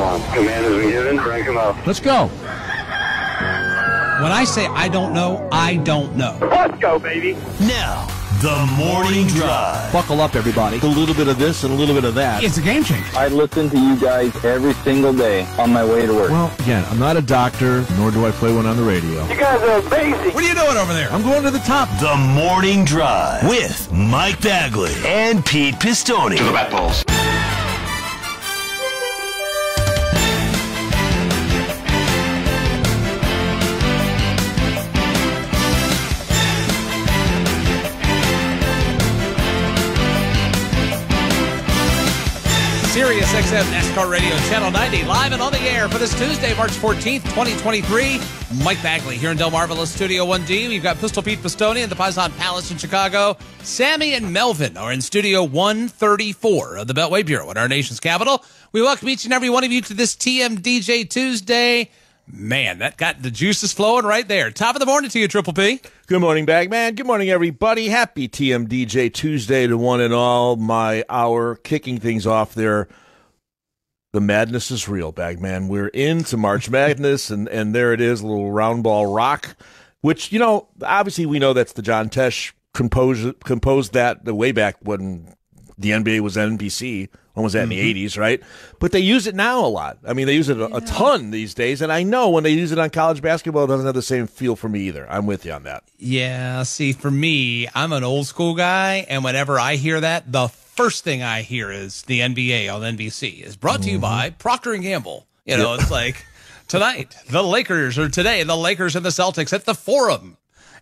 on. Command has been given. Crank him up. Let's go. When I say I don't know, I don't know. Let's go, baby. Now, the Morning Drive. Buckle up, everybody. A little bit of this and a little bit of that. It's a game changer. I listen to you guys every single day on my way to work. Well, again, I'm not a doctor, nor do I play one on the radio. You guys are amazing. What are you doing over there? I'm going to the top. The Morning Drive with Mike Bagley and Pete Pistone. To the bat balls. Sirius XM NASCAR Radio Channel 90, live and on the air for this Tuesday, March 14th, 2023. Mike Bagley here in Del Mar Villa Studio 1D. We've got Pistol Pete Pistone at the Paisan Palace in Chicago. Sammy and Melvin are in Studio 134 of the Beltway Bureau in our nation's capital. We welcome each and every one of you to this TMDJ Tuesday. Man, that got the juices flowing right there. Top of the morning to you, Triple P. Good morning, Bagman. Good morning, everybody. Happy TMDJ Tuesday to one and all. My hour kicking things off there. The madness is real, Bagman. We're into March Madness, and there it is, a little round ball rock, which, you know, obviously we know that's the John Tesh composed that way back when the NBA was NBC. When was that, in the 80s, right? But they use it now a lot. I mean, they use it a ton these days, and I know when they use it on college basketball, it doesn't have the same feel for me either. I'm with you on that. Yeah, see, for me, I'm an old school guy, and whenever I hear that, the first thing I hear is the NBA on NBC. Is brought to you by Procter & Gamble. You know, it's like, tonight, the Lakers, or today, the Lakers and the Celtics at the Forum.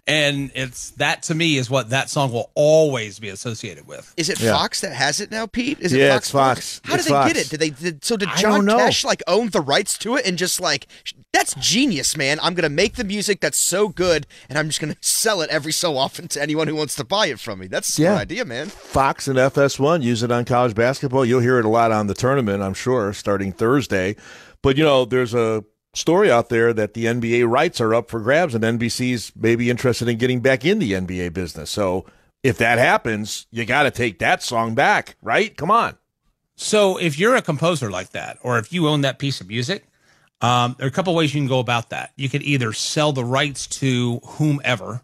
And it's that, to me, is what that song will always be associated with. Is it Fox that has it now, Pete? Is it yeah, Fox? it's Fox. How it's did they Fox. get it? Did John Tesh like own the rights to it and just like, that's genius, man. I'm gonna make the music that's so good, and I'm just gonna sell it every so often to anyone who wants to buy it from me. That's a smart idea, man. Fox and FS1 use it on college basketball. You'll hear it a lot on the tournament, I'm sure, starting Thursday. But you know, there's a story out there that the NBA rights are up for grabs, and NBC's maybe interested in getting back in the NBA business. So if that happens, you got to take that song back, right? Come on. So if you're a composer like that, or if you own that piece of music, there are a couple ways you can go about that. You could either sell the rights to whomever,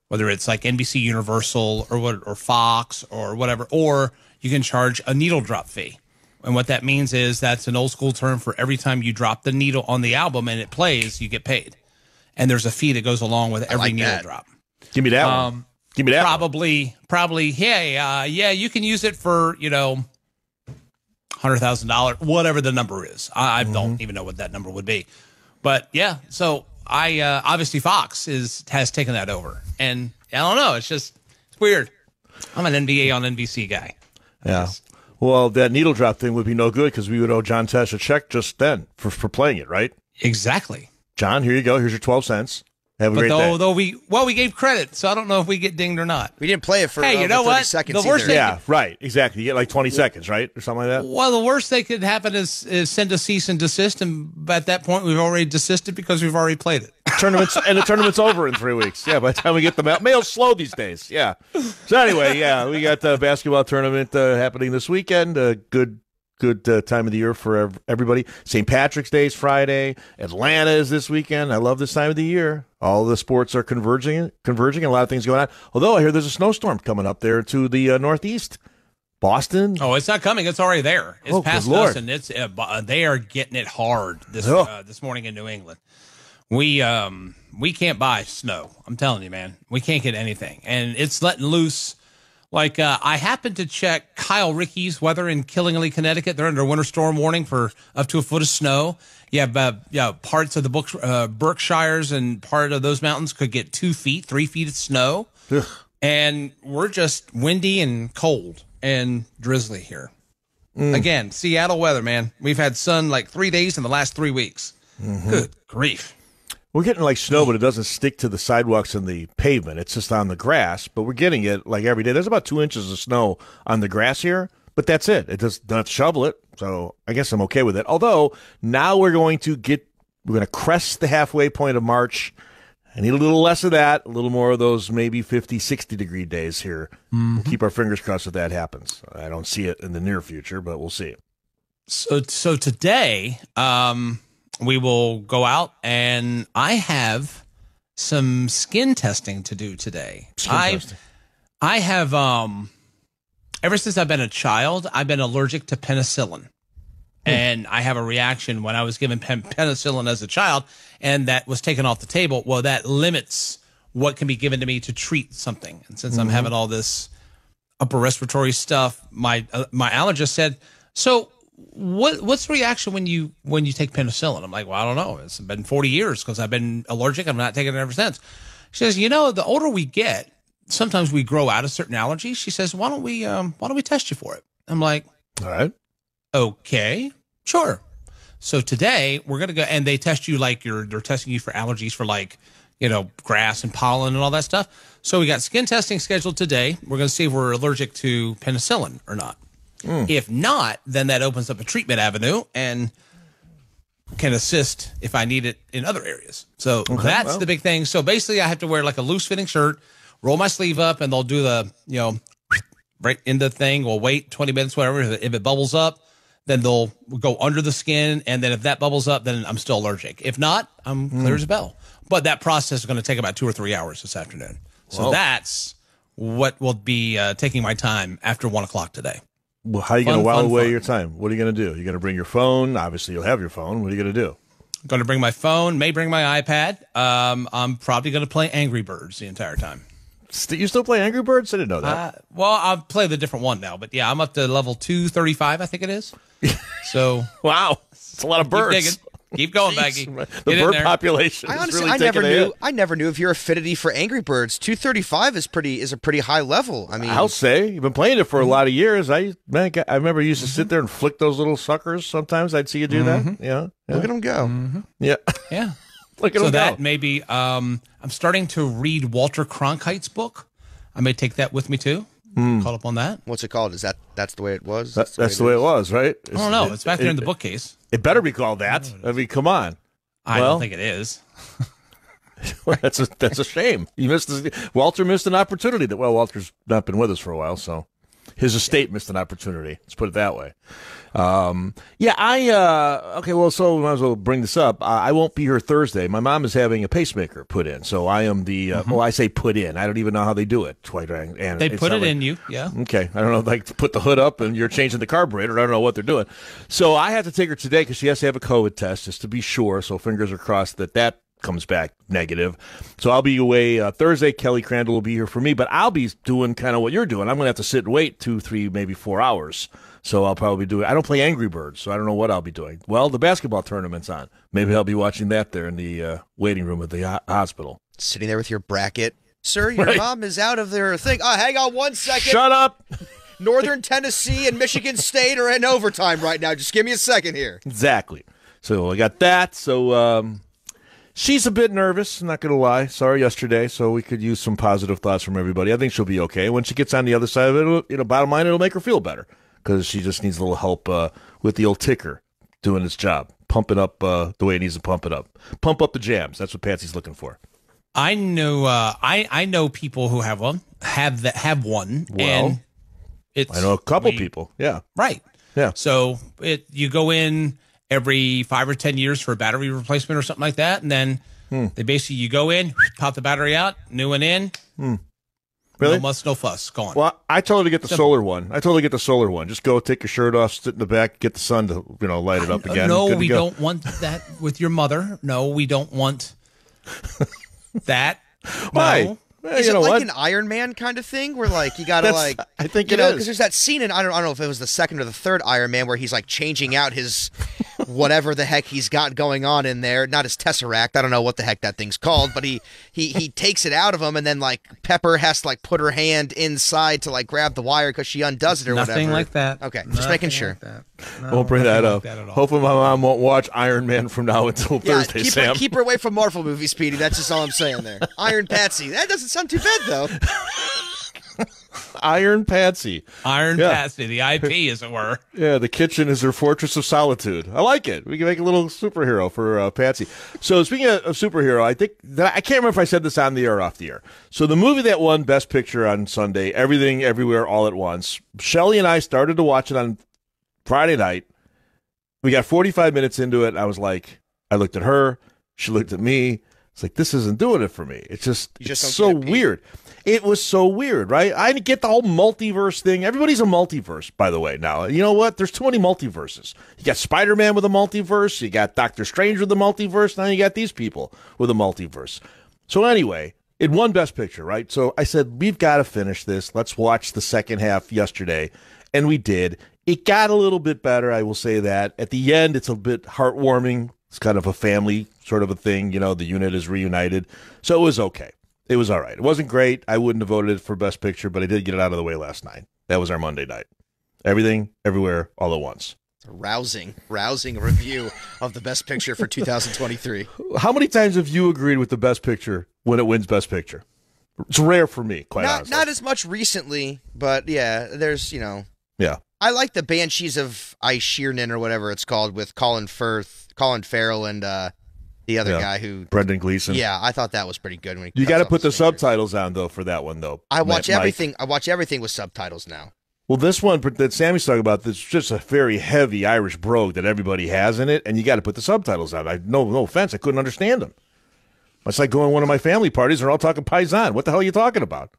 whether it's like NBC Universal or Fox or whatever, or you can charge a needle drop fee. And what that means is that's an old school term for every time you drop the needle on the album and it plays, you get paid. And there's a fee that goes along with every needle drop. Give me that one. Give me that probably, yeah, you can use it for, you know, $100,000, whatever the number is. I don't even know what that number would be. But yeah, so obviously Fox has taken that over. And I don't know, it's weird. I'm an NBA on NBC guy. Yeah. Well, that needle drop thing would be no good because we would owe John Tesh a check just then for playing it, right? Exactly. John, here you go. Here's your 12 cents. Have a great day. We gave credit, so I don't know if we get dinged or not. We didn't play it for you know 30 what? seconds The worst either. Yeah, right. Exactly. You get like 20 seconds, right? Or something like that. Well, the worst that could happen is send a cease and desist, and at that point we've already desisted because we've already played it. The tournament's over in 3 weeks. Yeah, by the time we get the mail's slow these days. Yeah. So anyway, yeah, we got the basketball tournament happening this weekend. Good time of the year for everybody. St. Patrick's Day is Friday. Atlanta is this weekend. I love this time of the year. All the sports are converging, and a lot of things going on. Although I hear there's a snowstorm coming up there to the northeast. Boston. Oh, it's not coming. It's already there. It's past us, and it's they are getting it hard this morning in New England. We can't buy snow. I'm telling you, man. We can't get anything, and it's letting loose. Like, I happened to check Kyle Rickey's weather in Killingly, Connecticut. They're under winter storm warning for up to a foot of snow. You have parts of the Berkshires and part of those mountains could get 2 feet, 3 feet of snow. Ugh. And we're just windy and cold and drizzly here. Again, Seattle weather, man. We've had sun like 3 days in the last 3 weeks. Good grief. We're getting like snow, but it doesn't stick to the sidewalks and the pavement. It's just on the grass, but we're getting it like every day. There's about 2 inches of snow on the grass here, but that's it. It does not shovel it, so I guess I'm okay with it. Although now we're going to crest the halfway point of March. I need a little less of that, a little more of those maybe 50, 60-degree days here. We'll keep our fingers crossed that happens. I don't see it in the near future, but we'll see. So today, we will go out, and I have some skin testing to do today. I have, ever since I've been a child, I've been allergic to penicillin. And I have a reaction when I was given penicillin as a child, and that was taken off the table. Well, that limits what can be given to me to treat something. And since I'm having all this upper respiratory stuff, my allergist said, so what's the reaction when you take penicillin? I'm like, well, I don't know. It's been 40 years because I've been allergic. I'm not taking it ever since. She says, the older we get, sometimes we grow out of certain allergies. She says, why don't we test you for it? I'm like, all right, okay, sure. So today we're going to go, and they test you like they're testing you for allergies for like, grass and pollen and all that stuff. So we got skin testing scheduled today. We're going to see if we're allergic to penicillin or not. If not, then that opens up a treatment avenue and can assist if I need it in other areas. So that's the big thing. So basically I have to wear like a loose fitting shirt, roll my sleeve up, and they'll do the, right in the thing. We'll wait 20 minutes, whatever. If it bubbles up, then they'll go under the skin. And then if that bubbles up, then I'm still allergic. If not, I'm clear as a bell. But that process is going to take about 2 or 3 hours this afternoon. So that's what will be taking my time after 1 o'clock today. Well, how are you going to while away your time? What are you going to do? You're going to bring your phone. Obviously, you'll have your phone. What are you going to do? I'm going to bring my phone, may bring my iPad. I'm probably going to play Angry Birds the entire time. You still play Angry Birds? I didn't know that. Well, I'll play the different one now. But yeah, I'm up to level 235, I think it is. So wow. It's a lot of birds. Keep going, Baggy. The bird population. I never knew of your affinity for Angry Birds. 235 is a pretty high level. I mean, I'll say you've been playing it for a lot of years. I remember you used to sit there and flick those little suckers. Sometimes I'd see you do that. Yeah. Look at them go. Yeah. Yeah. Look at them go. So that maybe I'm starting to read Walter Cronkite's book. I may take that with me too. Call up on that. What's it called? That's the way it was? That's the way it was, right? I don't know. It's back there in the bookcase. It better be called that. I mean, come on. I don't think it is. That's a shame. Walter missed an opportunity. Walter's not been with us for a while, so his estate missed an opportunity. Let's put it that way. So we might as well bring this up. I won't be here Thursday. My mom is having a pacemaker put in, so I am the. I say put in. I don't even know how they do it. They put it in you, yeah. Okay, I don't know. Like to put the hood up and you're changing the carburetor. I don't know what they're doing. So I have to take her today because she has to have a COVID test just to be sure. So fingers are crossed that comes back negative. So I'll be away Thursday. Kelly Crandall will be here for me, but I'll be doing kind of what you're doing. I'm going to have to sit and wait 2, 3, maybe 4 hours. So I'll probably do it. I don't play Angry Birds, so I don't know what I'll be doing. Well, the basketball tournament's on. Maybe I'll be watching that there in the waiting room at the hospital. Sitting there with your bracket. Sir, your mom is out of their thing. Hang on 1 second. Shut up. Northern Tennessee and Michigan State are in overtime right now. Just give me a second here. Exactly. So I got that. So she's a bit nervous, not going to lie. Saw her yesterday, so we could use some positive thoughts from everybody. I think she'll be okay. When she gets on the other side of it, bottom line, it'll make her feel better because she just needs a little help with the old ticker doing its job, pumping up the way it needs to pump it up. Pump up the jams. That's what Patsy's looking for. I know I know people who have one. And I know a couple people. Yeah. Right. Yeah. So you go in every 5 or 10 years for a battery replacement or something like that, and then they basically you go in, pop the battery out, new one in. Really? No muss, no fuss. Gone. Well, I told her to get the solar one. Just go take your shirt off, sit in the back, get the sun to light it up again. No, we don't want that with your mother. No, we don't want that. Why? No. Is it like an Iron Man kind of thing where like you gotta I think it is because there's that scene in I don't know if it was the second or the third Iron Man where he's like changing out his whatever the heck he's got going on in there, not his Tesseract. I don't know what the heck that thing's called, but he takes it out of him, and then like Pepper has to like put her hand inside to like grab the wire because she undoes it or whatever. Nothing like that. Okay, just making sure. Won't bring that up. Hopefully my mom won't watch Iron Man from now until Thursday. Keep her away from Marvel movies, Speedy. That's just all I'm saying there. Iron Patsy. That doesn't sound too bad though. Iron Patsy. Patsy, the IP, as it were. Yeah, the kitchen is her fortress of solitude. I like it. We can make a little superhero for Patsy. So speaking of superhero, I think I can't remember if I said this on the air or off the air. So the movie that won Best Picture on Sunday, Everything, Everywhere, All at Once, Shelley and I started to watch it on Friday night, we got 45 minutes into it. I was like, I looked at her. She looked at me. It's like, this isn't doing it for me. It's just so weird. It was so weird, right? I didn't get the whole multiverse thing. Everybody's a multiverse, by the way. Now, you know what? There's too many multiverses. You got Spider-Man with a multiverse. You got Doctor Strange with a multiverse. Now you got these people with a multiverse. So anyway, it won Best Picture, right? So I said, we've got to finish this. Let's watch the second half yesterday. And we did. It got a little bit better, I will say that. At the end, it's a bit heartwarming. It's kind of a family sort of a thing. You know, the unit is reunited. So it was okay. It was all right. It wasn't great. I wouldn't have voted it for Best Picture, but I did get it out of the way last night. That was our Monday night. Everything, everywhere, all at once. It's a rousing review of the Best Picture for 2023. How many times have you agreed with the Best Picture when it wins Best Picture? It's rare for me, quite honestly. Not as much recently, but yeah, there's, Yeah. I like the Banshees of Inisherin or whatever it's called with Colin Farrell, and the other guy who Brendan Gleeson. Yeah, I thought that was pretty good. When you got to put the subtitles on though for that one though. I watch everything. I watch everything with subtitles now. Well, this one that Sammy's talking about, this is just a very heavy Irish brogue that everybody has in it, and you got to put the subtitles on. No offense, I couldn't understand them. It's like going to one of my family parties, and they're all talking Paisan. What the hell are you talking about?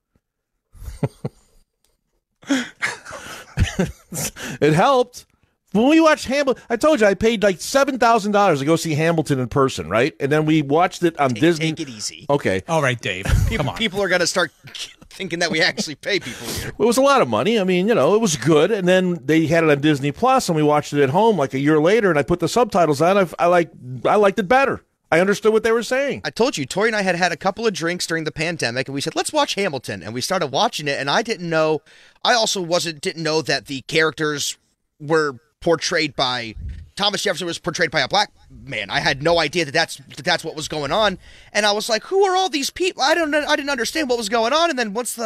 It helped. When we watched Hamilton, I told you I paid like $7,000 to go see Hamilton in person, right? And then we watched it on Disney. Take it easy. Okay. All right, Dave. Come on. People are going to start thinking that we actually pay people here. It was a lot of money. I mean, it was good. And then they had it on Disney Plus, and we watched it at home like a year later, and I put the subtitles on. I liked it better. I understood what they were saying. I told you, Tori and I had a couple of drinks during the pandemic, and we said, let's watch Hamilton. And we started watching it, and I didn't know that the characters were portrayed by Thomas Jefferson was portrayed by a black man. I had no idea that that's what was going on, and I was like, "Who are all these people?" I didn't understand what was going on. And then once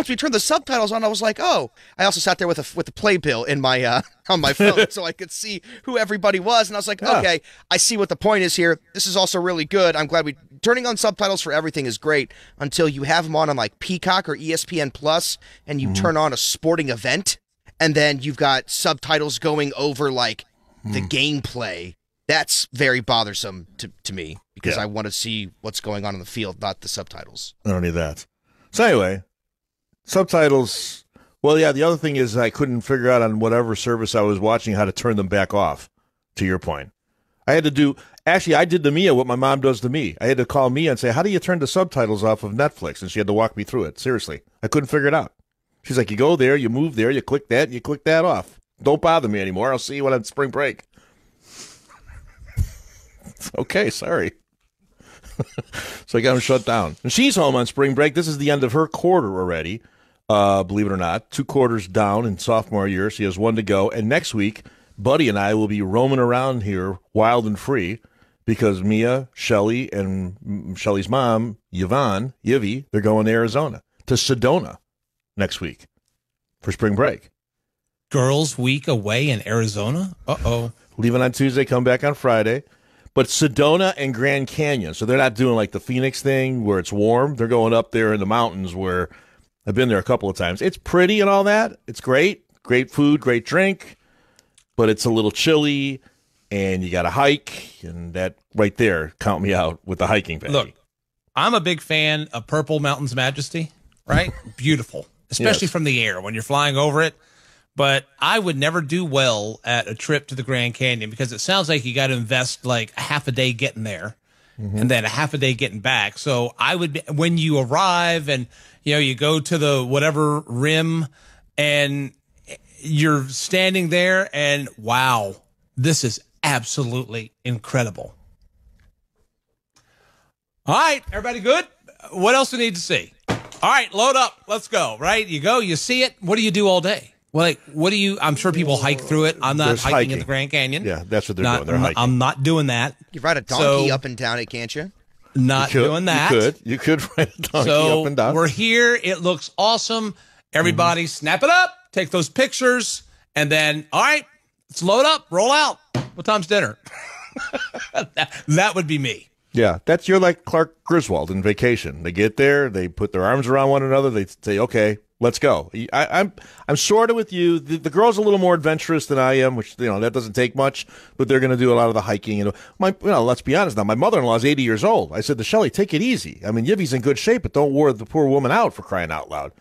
we turned the subtitles on, I was like, "Oh!" I also sat there with the playbill in my on my phone so I could see who everybody was, and I was like, "Okay, I see what the point is here. This is also really good. I'm glad turning on subtitles for everything is great until you have them on like Peacock or ESPN Plus, and you turn on a sporting event, and then you've got subtitles going over like the gameplay. That's very bothersome to me because I want to see what's going on in the field, not the subtitles. I don't need that. So anyway, subtitles. Well, yeah, the other thing is I couldn't figure out on whatever service I was watching how to turn them back off, to your point. I had to do, actually, I did to Mia what my mom does to me. I had to call Mia and say, how do you turn the subtitles off of Netflix? And she had to walk me through it. Seriously. I couldn't figure it out. She's like, you go there, you move there, you click that off. Don't bother me anymore. I'll see you when I'm spring break. Okay, sorry. So I got him shut down. And she's home on spring break. This is the end of her quarter already, believe it or not. 2 quarters down in sophomore year. She has 1 to go. And next week, Buddy and I will be roaming around here wild and free because Mia, Shelly, and Shelly's mom, Yvie, they're going to Arizona, to Sedona next week for spring break. Girls' week away in Arizona? Uh-oh. Leaving on Tuesday, come back on Friday. But Sedona and Grand Canyon, so they're not doing like the Phoenix thing where it's warm. They're going up there in the mountains where I've been there a couple of times. It's pretty and all that. It's great. Great food, great drink. But it's a little chilly, and you got to hike, and that right there, count me out with the hiking bag. Look, I'm a big fan of Purple Mountain's Majesty, right? Beautiful, especially from the air when you're flying over it. But I would never do well at a trip to the Grand Canyon because it sounds like you got to invest like a half a day getting there and then a half a day getting back. So I would, when you arrive and, you go to the whatever rim and you're standing there and wow, this is absolutely incredible. All right, everybody good? What else do we need to see? All right, load up. Let's go, right? You go, you see it. What do you do all day? Well, like, I'm sure people hike through it. I'm not hiking at the Grand Canyon. Yeah, that's what they're doing. They're hiking. I'm not doing that. You ride a donkey up and down it, can't you? Not doing that. You could ride a donkey up and down. We're here. It looks awesome. Everybody snap it up, take those pictures, and then, all right, let's load up, roll out. What time's dinner? That would be me. Yeah, you're like Clark Griswold in Vacation. They get there, they put their arms around one another, they say, okay, Let's go. I'm sort of with you. The girl's a little more adventurous than I am, which that doesn't take much. But they're going to do a lot of the hiking. Let's be honest now. My mother-in-law is 80 years old. I said to Shelley, take it easy. I mean, Yivvy's in good shape, but don't wear the poor woman out, for crying out loud.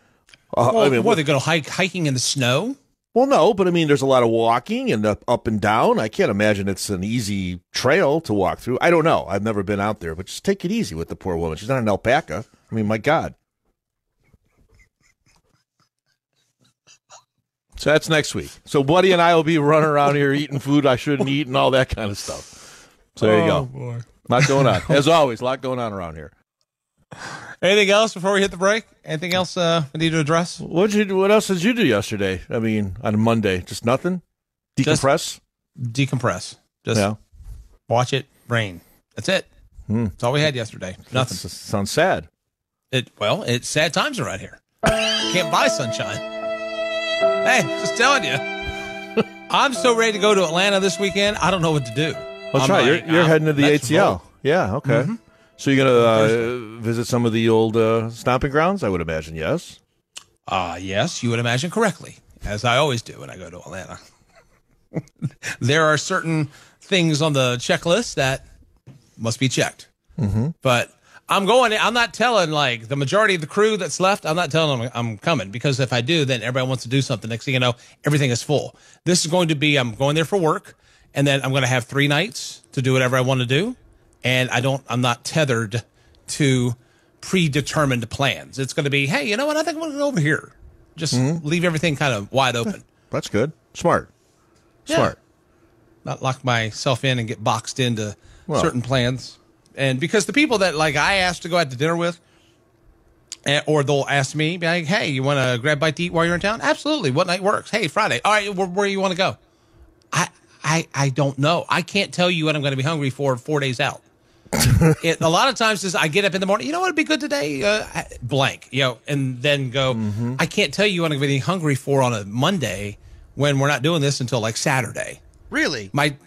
What, they're going to hiking in the snow? Well, no, but I mean, there's a lot of walking and up and down. I can't imagine it's an easy trail to walk through. I don't know. I've never been out there, but just take it easy with the poor woman. She's not an alpaca. I mean, my God. So that's next week. So Buddy and I will be running around here eating food I shouldn't eat and all that kind of stuff. So there you go. Boy. A lot going on. As always, a lot going on around here. Anything else before we hit the break? Anything else we need to address? What else did you do yesterday? I mean, on Monday, just nothing? Decompress? Decompress. Just watch it rain. That's it. That's all we had yesterday. Nothing. Sounds sad. It's sad times around here. Can't buy sunshine. Hey, just telling you. I'm so ready to go to Atlanta this weekend. I don't know what to do. That's right. You're heading to the ATL. Yeah, okay. Mm-hmm. So you're going to visit some of the old stomping grounds, I would imagine, yes? Yes, you would imagine correctly, as I always do when I go to Atlanta. There are certain things on the checklist that must be checked. Mm-hmm. But I'm not telling, like, the majority of the crew that's left, I'm not telling them I'm coming, because if I do, then everybody wants to do something. Next thing you know, everything is full. This is going to be, I'm going there for work, and then I'm going to have 3 nights to do whatever I want to do. And I'm not tethered to predetermined plans. It's going to be, hey, you know what? I think I'm going to go over here. Just leave everything kind of wide open. That's good. Smart. Not lock myself in and get boxed into certain plans. And because the people that, like, I asked to go out to dinner with, or they'll ask me, be like, hey, you want to grab a bite to eat while you're in town? Absolutely. What night works? Hey, Friday. All right, where you want to go? I don't know. I can't tell you what I'm going to be hungry for 4 days out. A lot of times is I get up in the morning, you know what would be good today? Blank, and then go, I can't tell you what I'm going to be hungry for on a Monday when we're not doing this until like Saturday. Really? I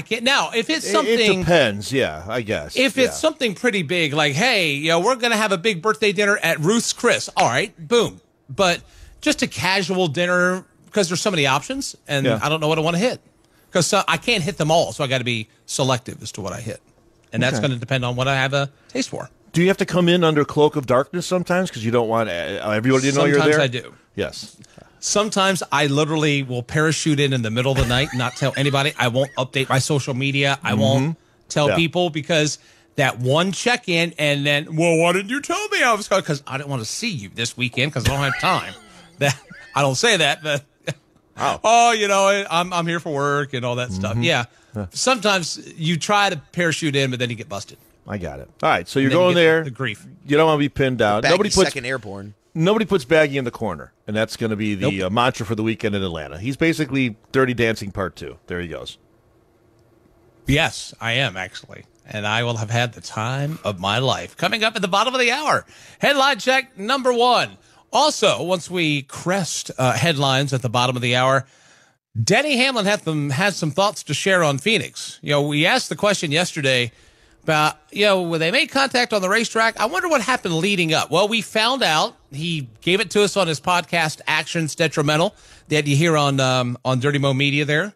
can't. Now, if it's something... It depends, I guess. If it's something pretty big, like, hey, we're going to have a big birthday dinner at Ruth's Chris. All right, boom. But just a casual dinner, because there's so many options, and I don't know what I want to hit. Because I can't hit them all, so I got to be selective as to what I hit. And that's going to depend on what I have a taste for. Do you have to come in under cloak of darkness sometimes because you don't want everybody to know you're there? Sometimes I do. Yes. Sometimes I literally will parachute in the middle of the night, not tell anybody. I won't update my social media. I won't tell people, because that one check-in and then, well, why didn't you tell me I was going? Because I didn't want to see you this weekend because I don't have time. I don't say that, but... I'm here for work and all that stuff. Yeah. Sometimes you try to parachute in, but then you get busted. I got it. All right, so you're going there. The grief. You don't want to be pinned down. Nobody puts second airborne. Nobody puts Baggy in the corner, and that's going to be the mantra for the weekend in Atlanta. He's basically Dirty Dancing Part 2. There he goes. Yes, I am, actually. And I will have had the time of my life. Coming up at the bottom of the hour, headline check number 1. Also, once we crest headlines at the bottom of the hour, Denny Hamlin has some thoughts to share on Phoenix. We asked the question yesterday about, when they made contact on the racetrack, I wonder what happened leading up. Well, we found out. He gave it to us on his podcast, Actions Detrimental, that you hear on Dirty Mo Media there.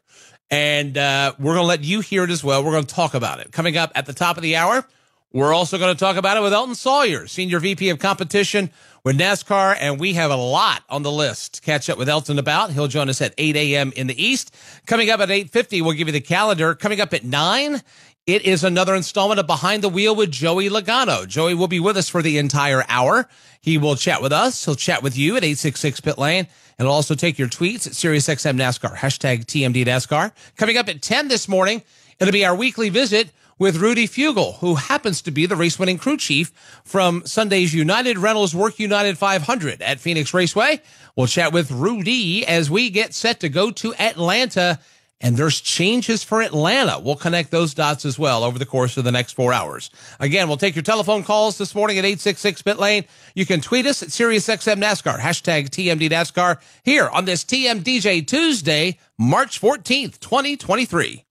And we're going to let you hear it as well. We're going to talk about it. Coming up at the top of the hour, we're also going to talk about it with Elton Sawyer, Senior VP of Competition with NASCAR, and we have a lot on the list to catch up with Elton about. He'll join us at 8 a.m. in the East. Coming up at 8:50, we'll give you the calendar. Coming up at 9, it is another installment of Behind the Wheel with Joey Logano. Joey will be with us for the entire hour. He will chat with us. He'll chat with you at 866-PIT-LANE. And he'll also take your tweets at SiriusXM NASCAR, hashtag TMD NASCAR. Coming up at 10 this morning, it'll be our weekly visit with Rudy Fugle, who happens to be the race-winning crew chief from Sunday's United Rentals Work United 500 at Phoenix Raceway. We'll chat with Rudy as we get set to go to Atlanta, and there's changes for Atlanta. We'll connect those dots as well over the course of the next 4 hours. Again, we'll take your telephone calls this morning at 866-PIT-LANE. You can tweet us at SiriusXM NASCAR, hashtag TMD NASCAR, here on this TMDJ Tuesday, March 14th, 2023.